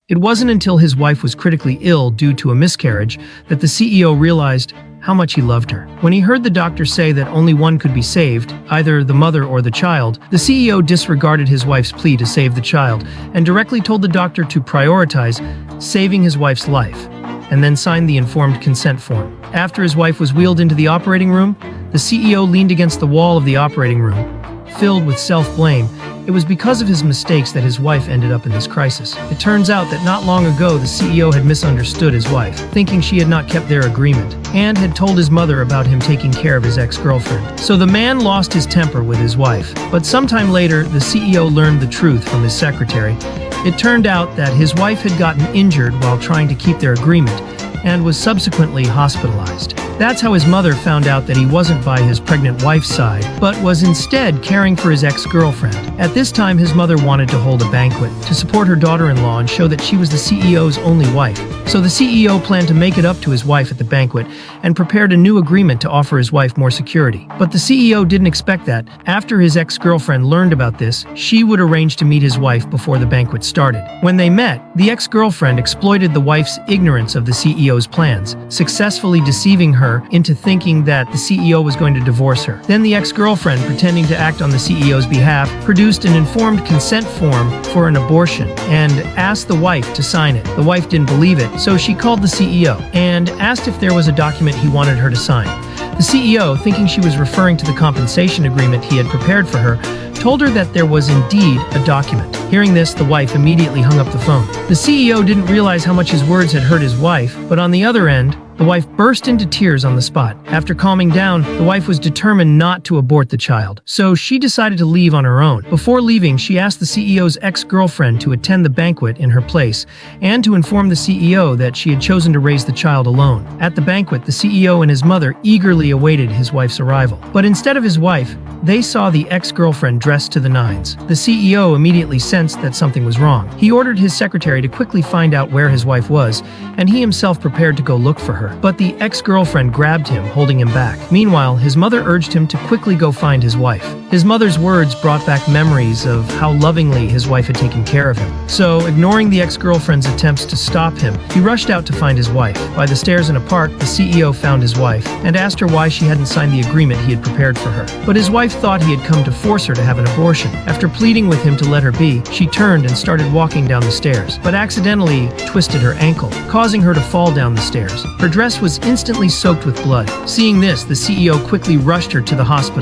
It wasn't until his wife was critically ill due to a miscarriage that the CEO realized how much he loved her. When he heard the doctor say that only one could be saved, either the mother or the child, the CEO disregarded his wife's plea to save the child and directly told the doctor to prioritize saving his wife's life, and then signed the informed consent form. After his wife was wheeled into the operating room, the CEO leaned against the wall of the operating room, filled with self-blame. It was because of his mistakes that his wife ended up in this crisis. It turns out that not long ago, the CEO had misunderstood his wife, thinking she had not kept their agreement, and had told his mother about him taking care of his ex-girlfriend. So the man lost his temper with his wife. But sometime later, the CEO learned the truth from his secretary. It turned out that his wife had gotten injured while trying to keep their agreement, and was subsequently hospitalized. That's how his mother found out that he wasn't by his pregnant wife's side, but was instead caring for his ex-girlfriend. At this time, his mother wanted to hold a banquet to support her daughter-in-law and show that she was the CEO's only wife. So the CEO planned to make it up to his wife at the banquet and prepared a new agreement to offer his wife more security. But the CEO didn't expect that. After his ex-girlfriend learned about this, she would arrange to meet his wife before the banquet started. When they met, the ex-girlfriend exploited the wife's ignorance of the CEO's plans, successfully deceiving her into thinking that the CEO was going to divorce her. Then the ex-girlfriend, pretending to act on the CEO's behalf, produced an informed consent form for an abortion and asked the wife to sign it. The wife didn't believe it, so she called the CEO and asked if there was a document he wanted her to sign. The CEO, thinking she was referring to the compensation agreement he had prepared for her, told her that there was indeed a document. Hearing this, the wife immediately hung up the phone. The CEO didn't realize how much his words had hurt his wife, but on the other end, the wife burst into tears on the spot. After calming down, the wife was determined not to abort the child, so she decided to leave on her own. Before leaving, she asked the CEO's ex-girlfriend to attend the banquet in her place and to inform the CEO that she had chosen to raise the child alone. At the banquet, the CEO and his mother eagerly awaited his wife's arrival. But instead of his wife, they saw the ex-girlfriend dressed to the nines. The CEO immediately sensed that something was wrong. He ordered his secretary to quickly find out where his wife was, and he himself prepared to go look for her. But the ex-girlfriend grabbed him, holding him back. Meanwhile, his mother urged him to quickly go find his wife. His mother's words brought back memories of how lovingly his wife had taken care of him. So, ignoring the ex-girlfriend's attempts to stop him, he rushed out to find his wife. By the stairs in a park, the CEO found his wife and asked her why she hadn't signed the agreement he had prepared for her. But his wife thought he had come to force her to have an abortion. After pleading with him to let her be, she turned and started walking down the stairs, but accidentally twisted her ankle, causing her to fall down the stairs. Her dress was instantly soaked with blood. Seeing this, the CEO quickly rushed her to the hospital.